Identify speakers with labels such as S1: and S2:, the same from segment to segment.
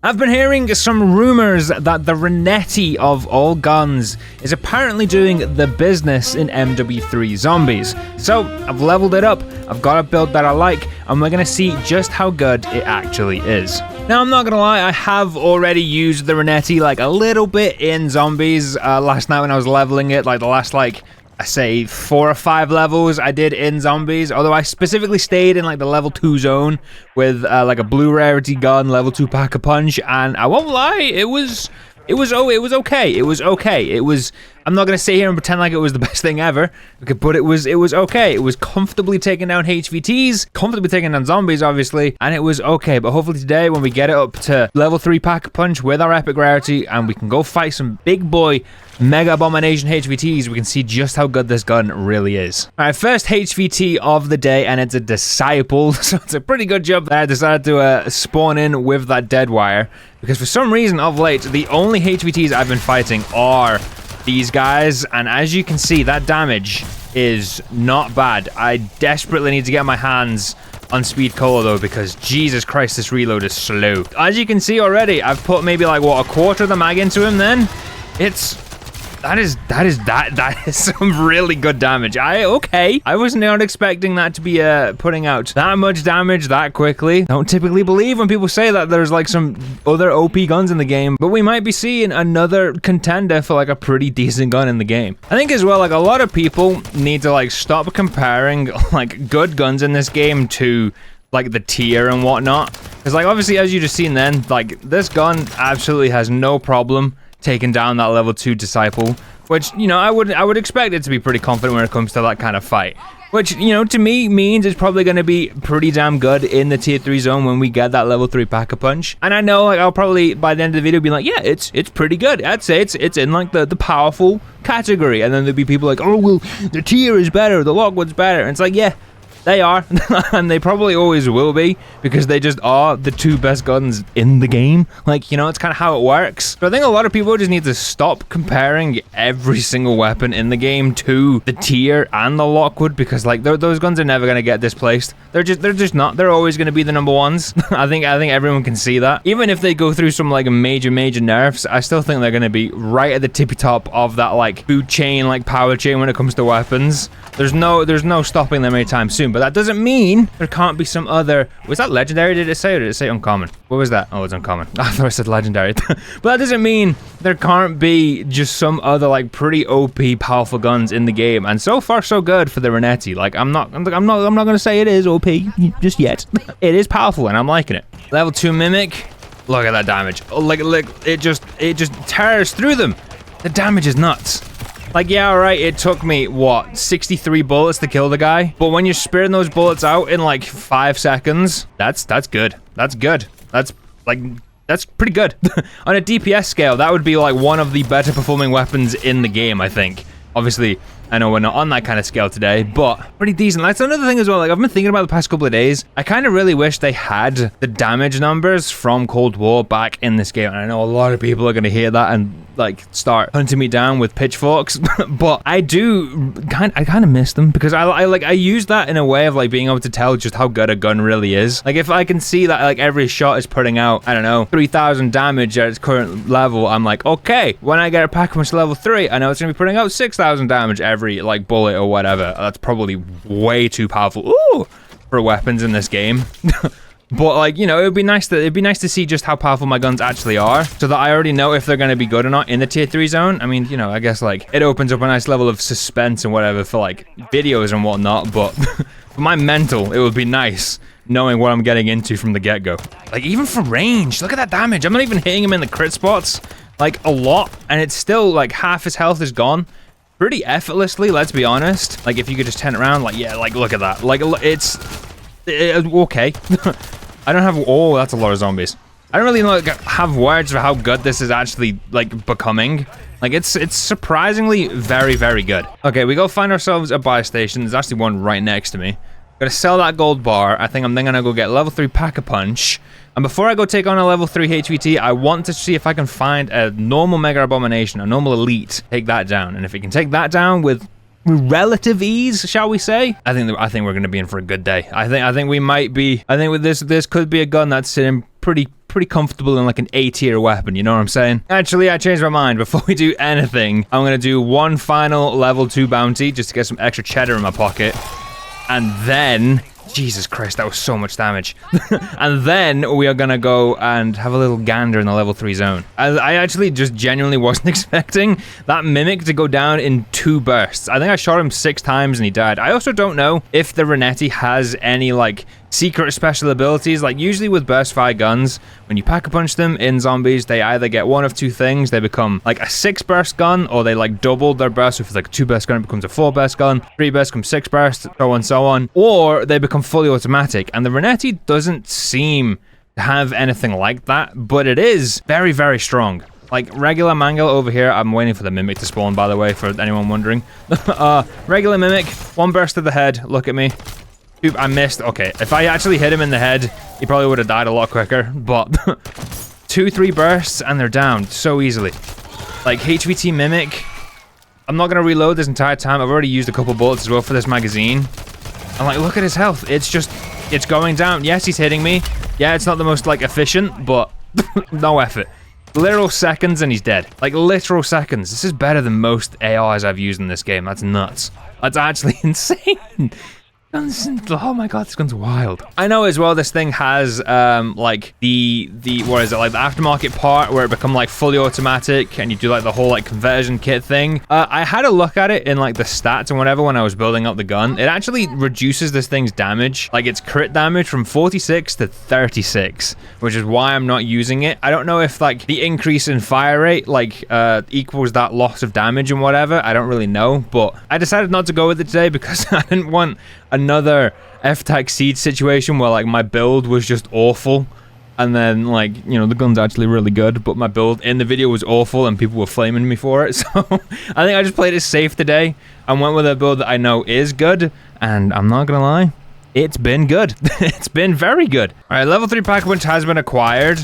S1: I've been hearing some rumors that the Renetti of all guns is apparently doing the business in MW3 Zombies. So I've leveled it up, I've got a build that I like, and we're gonna see just how good it actually is. Now I'm not gonna lie, I have already used the Renetti like a little bit in Zombies last night when I was leveling it, like the last I say 4 or 5 levels I did in Zombies, although I specifically stayed in like the level 2 zone with like a blue rarity gun, level 2 pack-a-punch, and I won't lie, it was okay. I'm not gonna sit here and pretend like it was the best thing ever, but it was okay. It was comfortably taking down HVTs, comfortably taking down zombies, obviously, and it was okay. But hopefully today, when we get it up to level 3 pack-a-punch with our epic rarity, and we can go fight some big boy Mega Abomination HVTs, we can see just how good this gun really is. Alright, first HVT of the day, and it's a Disciple, so it's a pretty good job that I decided to spawn in with that dead wire, because for some reason of late, the only HVTs I've been fighting are these guys, and as you can see, that damage is not bad. I desperately need to get my hands on Speed Cola though, because Jesus Christ, this reload is slow. As you can see already, I've put maybe like, what, a quarter of the mag into him then? That is some really good damage. I was not expecting that to be putting out that much damage that quickly. Don't typically believe when people say that there's like some other OP guns in the game, but we might be seeing another contender for like a pretty decent gun in the game. I think as well, like a lot of people need to like stop comparing like good guns in this game to like the tier and whatnot, because like obviously as you just seen then, like this gun absolutely has no problem taking down that level 2 Disciple, which, you know, I would expect it to be pretty confident when it comes to that kind of fight, which, you know, to me means it's probably going to be pretty damn good in the tier 3 zone when we get that level 3 pack-a-punch. And I know, like, I'll probably by the end of the video be like, yeah, it's pretty good. I'd say it's in like the powerful category, and then there'll be people like, oh well, the tier is better, the Lockwood's better, and it's like, yeah, they are, and they probably always will be, because they just are the 2 best guns in the game. Like, you know, it's kind of how it works. So I think a lot of people just need to stop comparing every single weapon in the game to the tier and the Lockwood, because like those guns are never going to get displaced. They're just not. They're always going to be the number ones. I think everyone can see that. Even if they go through some like major nerfs, I still think they're going to be right at the tippy top of that like food chain, like power chain when it comes to weapons. There's no stopping them anytime soon, but that doesn't mean there can't be some other... Was that legendary, did it say, or did it say uncommon? What was that? Oh, it's uncommon. I thought I said legendary. But that doesn't mean there can't be just some other, like, pretty OP, powerful guns in the game. And so far, so good for the Renetti. Like, I'm not gonna say it is OP just yet. It is powerful, and I'm liking it. Level 2 Mimic. Look at that damage. Oh, like, it just tears through them. The damage is nuts. Like, yeah, alright, it took me, what, 63 bullets to kill the guy? But when you're sparing those bullets out in, like, 5 seconds, that's good. That's good. That's pretty good. On a DPS scale, that would be, like, one of the better performing weapons in the game, I think. Obviously, I know we're not on that kind of scale today, but pretty decent. That's another thing as well. Like, I've been thinking about the past couple of days. I kind of really wish they had the damage numbers from Cold War back in this game. And I know a lot of people are going to hear that and like start hunting me down with pitchforks, but I kind of miss them, because I use that in a way of like being able to tell just how good a gun really is. Like if I can see that like every shot is putting out, I don't know, 3,000 damage at its current level, I'm like, okay, when I get a pack-a-punch level 3, I know it's gonna be putting out 6,000 damage every like bullet or whatever. That's probably way too powerful for weapons in this game. But like, you know, it'd be nice to see just how powerful my guns actually are, so that I already know if they're going to be good or not in the tier 3 zone. I mean, you know, I guess like it opens up a nice level of suspense and whatever for like videos and whatnot, but for my mental, it would be nice knowing what I'm getting into from the get-go. Like even from range, look at that damage. I'm not even hitting him in the crit spots like a lot, and it's still like half his health is gone pretty effortlessly, let's be honest. Like if you could just turn around, like, yeah, like look at that. Like it's okay. I don't have... Oh, that's a lot of zombies. I don't really like have words for how good this is actually like becoming. Like it's surprisingly very, very good. Okay, we go find ourselves a buy station. There's actually one right next to me. Gotta sell that gold bar. I think I'm then gonna go get level 3 pack-a-punch. And before I go take on a level 3 HVT, I want to see if I can find a normal Mega Abomination, a normal elite. Take that down. And if it can take that down with relative ease, shall we say, I think we're going to be in for a good day. I think we might be. I think with this could be a gun that's sitting pretty pretty comfortable in like an A tier weapon, you know what I'm saying? Actually, I changed my mind. Before we do anything, I'm gonna do one final level 2 bounty just to get some extra cheddar in my pocket. And then, Jesus Christ, that was so much damage. And then we are gonna go and have a little gander in the level 3 zone. I actually just genuinely wasn't expecting that Mimic to go down in 2 bursts. I think I shot him 6 times and he died. I also don't know if the Renetti has any like secret special abilities. Like usually with burst fire guns, when you pack-a-punch them in zombies, they either get one of 2 things. They become like a 6 burst gun, or they like double their burst. So if it's like a 2 burst gun, it becomes a 4 burst gun, 3 burst becomes 6 burst, so on. Or they become fully automatic. And the Renetti doesn't seem to have anything like that, but it is very, very strong. Like regular Mangle over here, I'm waiting for the Mimic to spawn, by the way, for anyone wondering. Regular Mimic, 1 burst to the head, look at me. Dude, I missed. Okay, if I actually hit him in the head, he probably would have died a lot quicker, but 2-3 bursts and they're down so easily. Like HVT Mimic, I'm not gonna reload this entire time. I've already used a couple bullets as well for this magazine. And like, look at his health. It's going down. Yes, he's hitting me. Yeah, it's not the most like efficient, but no effort. Literal seconds and he's dead. Like literal seconds. This is better than most ARs I've used in this game. That's nuts. That's actually insane. Oh my god, this gun's wild. I know as well this thing has like the what is it, like the aftermarket part where it become like fully automatic and you do like the whole like conversion kit thing. I had a look at it in like the stats and whatever when I was building up the gun. It actually reduces this thing's damage, like its crit damage, from 46 to 36, which is why I'm not using it. I don't know if like the increase in fire rate like equals that loss of damage and whatever. I don't really know, but I decided not to go with it today because I didn't want another F-Tac Siege situation where like my build was just awful, and then like, you know, the gun's actually really good, but my build in the video was awful and people were flaming me for it. So I think I just played it safe today and went with a build that I know is good, and I'm not gonna lie, it's been good. It's been very good. All right, level 3 pack-a-punch has been acquired.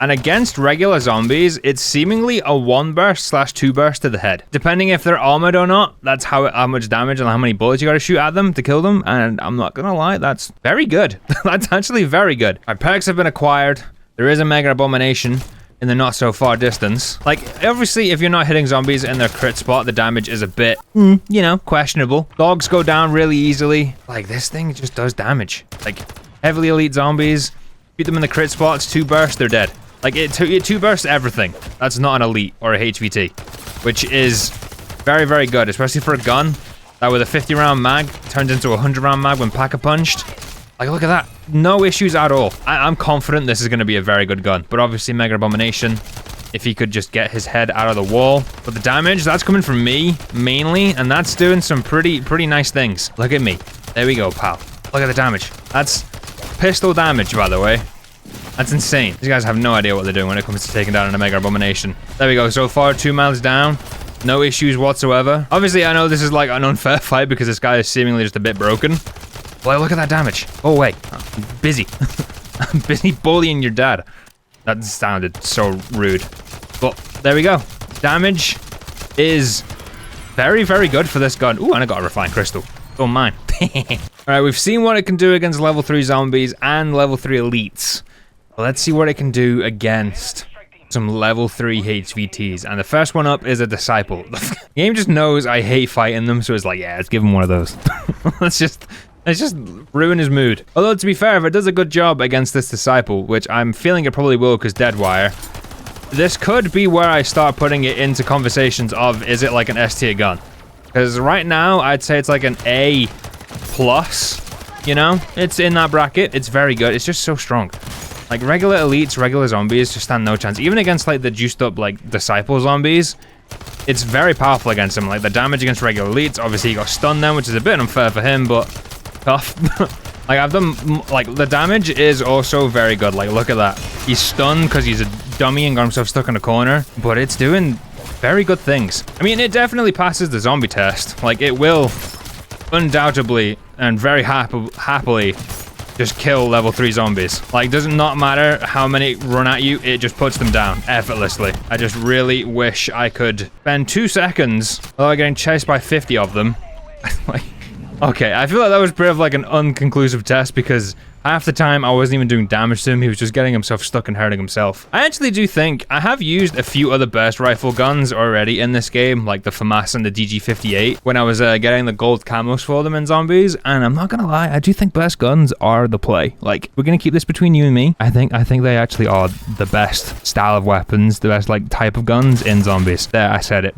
S1: And against regular zombies, it's seemingly a 1 burst / 2 burst to the head. Depending if they're armored or not, that's how much damage and how many bullets you gotta shoot at them to kill them. And I'm not gonna lie, that's very good. That's actually very good. Our perks have been acquired. There is a Mega Abomination in the not so far distance. Like, obviously, if you're not hitting zombies in their crit spot, the damage is a bit, you know, questionable. Dogs go down really easily. Like, this thing just does damage. Like, heavily elite zombies, shoot them in the crit spots, 2 bursts, they're dead. Like, it 2 bursts everything. That's not an elite or a HVT, which is very, very good, especially for a gun that with a 50-round mag turns into a 100-round mag when pack-a-punched. Like, look at that. No issues at all. I'm confident this is going to be a very good gun, but obviously Mega Abomination, if he could just get his head out of the wall. But the damage, that's coming from me, mainly, and that's doing some pretty nice things. Look at me. There we go, pal. Look at the damage. That's pistol damage, by the way. That's insane. These guys have no idea what they're doing when it comes to taking down a Mega Abomination. There we go. So far, 2 miles down. No issues whatsoever. Obviously, I know this is like an unfair fight because this guy is seemingly just a bit broken. Well, look at that damage. Oh, wait. I'm busy. I'm busy bullying your dad. That sounded so rude. But there we go. Damage is very, very good for this gun. Ooh, and I got a refined crystal. Don't mind. Alright, we've seen what it can do against level 3 zombies and level 3 elites. Let's see what it can do against some level 3 HVTs. And the first one up is a Disciple. The game just knows I hate fighting them, so it's like, yeah, let's give him one of those. Let's just ruin his mood. Although, to be fair, if it does a good job against this Disciple, which I'm feeling it probably will because Deadwire, this could be where I start putting it into conversations of, is it like an S tier gun? Because right now, I'd say it's like an A+, you know? It's in that bracket. It's very good. It's just so strong. Like, regular elites, regular zombies just stand no chance. Even against, like, the juiced up, like, Disciple zombies, it's very powerful against them. Like, the damage against regular elites, obviously he got stunned then, which is a bit unfair for him, but tough. Like, I've done, like, the damage is also very good. Like, look at that. He's stunned because he's a dummy and got himself stuck in a corner, but it's doing very good things. I mean, it definitely passes the zombie test. Like, it will undoubtedly and very happily just kill level 3 zombies. Like, does not matter how many run at you, it just puts them down effortlessly. I just really wish I could spend 2 seconds without getting chased by 50 of them. Like, okay, I feel like that was a bit of like an unconclusive test because Half the time, I wasn't even doing damage to him. He was just getting himself stuck and hurting himself. I actually do think I have used a few other burst rifle guns already in this game, like the FAMAS and the DG58, when I was getting the gold camos for them in Zombies. And I'm not gonna lie, I do think burst guns are the play. Like, we're gonna keep this between you and me. I think they actually are the best style of weapons, the best like type of guns in Zombies. There, I said it.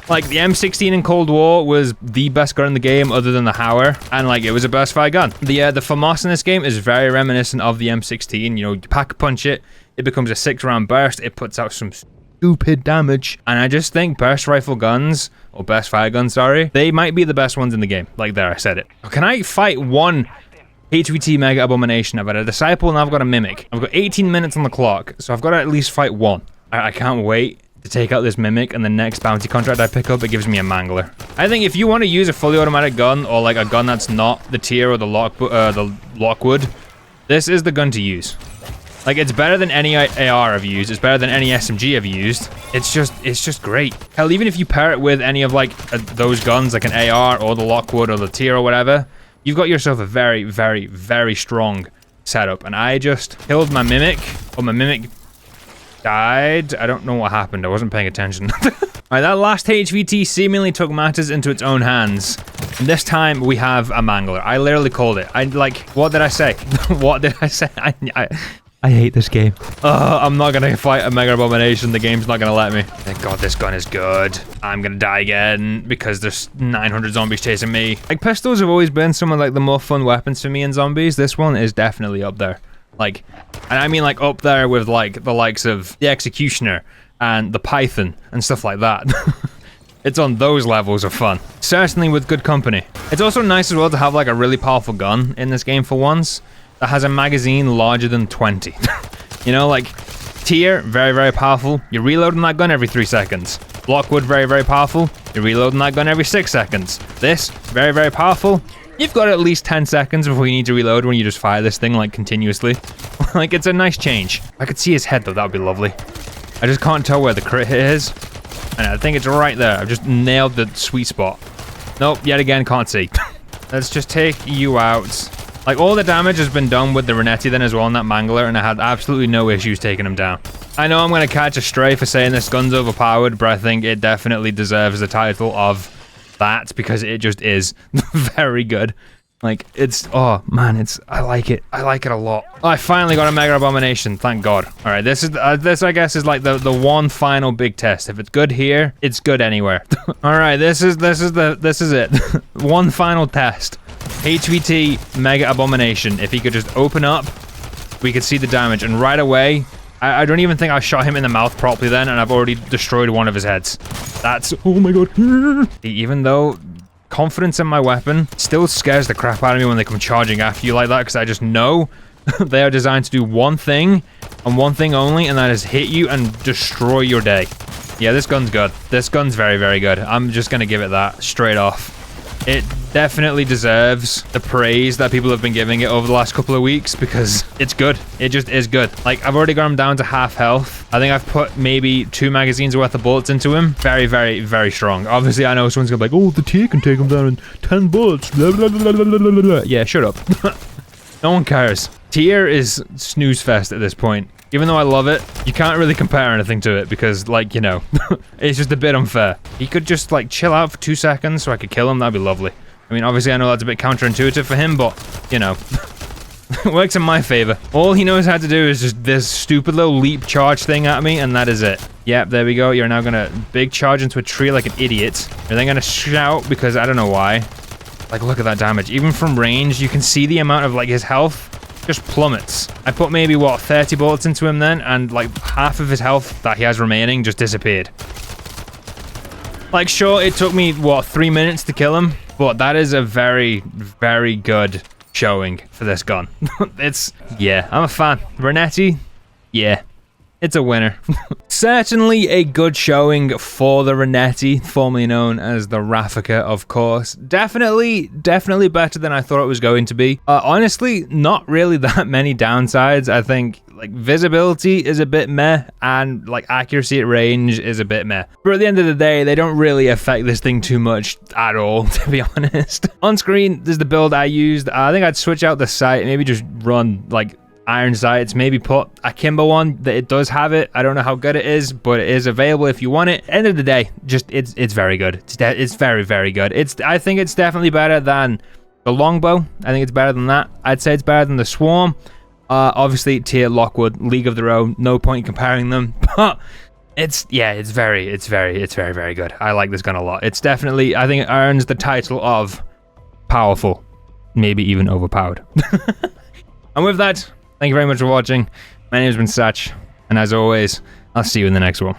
S1: Like the M16 in Cold War was the best gun in the game other than the Hauer, and like it was a burst fire gun. The FAMAS in this game is very reminiscent of the M16. You know, you pack a punch it becomes a 6-round burst, it puts out some stupid damage, and I just think burst rifle guns, or burst fire guns, sorry, they might be the best ones in the game. Like there, I said it. Can I fight one HVT Mega Abomination? I've got a Disciple and I've got a Mimic. I've got 18 minutes on the clock, so I've got to at least fight one. I can't wait to take out this Mimic, and the next bounty contract I pick up, it gives me a Mangler. I think if you want to use a fully automatic gun, or like a gun that's not the tier or the Lockwood, this is the gun to use. Like, it's better than any AR I've used. It's better than any SMG I've used. It's just great. Hell, even if you pair it with any of like those guns, like an AR or the Lockwood or the tier or whatever, you've got yourself a very, very, very strong setup. And I just killed my Mimic, or my Mimic died. I don't know what happened. I wasn't paying attention. Alright, that last HVT seemingly took matters into its own hands. And this time we have a Mangler. I literally called it. What did I say? What did I say? I hate this game. I'm not gonna fight a Mega Abomination. The game's not gonna let me. Thank God this gun is good. I'm gonna die again because there's 900 zombies chasing me. Like, pistols have always been some of like the more fun weapons for me in Zombies. This one is definitely up there. Like, and I mean like up there with like the likes of the Executioner and the Python and stuff like that. It's on those levels of fun. Certainly with good company. It's also nice as well to have like a really powerful gun in this game for once that has a magazine larger than 20. You know, like tier, very, very powerful. You're reloading that gun every 3 seconds. Lockwood, very, very powerful. You're reloading that gun every 6 seconds. This, very, very powerful. You've got at least 10 seconds before you need to reload when you just fire this thing, like, continuously. Like, it's a nice change. I could see his head, though. That would be lovely. I just can't tell where the crit hit is. And I think it's right there. I've just nailed the sweet spot. Nope, yet again, can't see. Let's just take you out. Like, all the damage has been done with the Renetti then as well on that Mangler, and I had absolutely no issues taking him down. I know I'm going to catch a stray for saying this gun's overpowered, but I think it definitely deserves the title of that, because it just is very good. Like, it's, oh man, I like it a lot. I finally got a Mega Abomination, thank God. All right, this I guess is like the one final big test. If it's good here, it's good anywhere. All right, this is it. One final test. HVT Mega Abomination. If he could just open up, we could see the damage, and right away, I don't even think I shot him in the mouth properly then, and I've already destroyed one of his heads. That's, oh my God. Even though confidence in my weapon still scares the crap out of me when they come charging after you like that, because I just know they are designed to do one thing and one thing only, and that is hit you and destroy your day. Yeah, this gun's good. This gun's very, very good. I'm just gonna give it that straight off. It definitely deserves the praise that people have been giving it over the last couple of weeks, because it's good. It just is good. Like, I've already got him down to half health. I think I've put maybe 2 magazines worth of bullets into him. Very, very, very strong. Obviously, I know someone's gonna be like, oh, the tier can take him down in 10 bullets. Blah, blah, blah, blah, blah, blah, blah. Yeah, shut up. No one cares. Tier is snooze fest at this point. Even though I love it, you can't really compare anything to it because, like, you know, it's just a bit unfair. He could just, like, chill out for 2 seconds so I could kill him. That'd be lovely. I mean, obviously, I know that's a bit counterintuitive for him, but, you know, it works in my favor. All he knows how to do is just this stupid little leap charge thing at me, and that is it. Yep, there we go. You're now gonna big charge into a tree like an idiot. You're then gonna shout because I don't know why. Like, look at that damage. Even from range, you can see the amount of, like, his health just plummets. I put maybe, what, 30 bullets into him then, and like half of his health that he has remaining just disappeared. Like, sure, it took me, what, 3 minutes to kill him, but that is a very, very good showing for this gun. It's, yeah, I'm a fan. Renetti, yeah, it's a winner. Certainly a good showing for the Renetti, formerly known as the Raffica, of course. Definitely better than I thought it was going to be. Honestly, not really that many downsides. I think, Like, visibility is a bit meh, and like accuracy at range is a bit meh. But at the end of the day, they don't really affect this thing too much at all, to be honest. On screen, there's the build I used. I think I'd switch out the sight, maybe just run like iron sights, maybe put a Kimber one that it does have it. I don't know how good it is, but it is available if you want it. End of the day, just it's very good. It's very, very good. I think it's definitely better than the longbow. I think it's better than that. I'd say it's better than the swarm. Obviously tier Lockwood, League of their own, no point in comparing them, but it's very, very good. I like this gun a lot. It's definitely, I think it earns the title of powerful, maybe even overpowered. And with that, thank you very much for watching. My name has been Satch, and as always, I'll see you in the next one.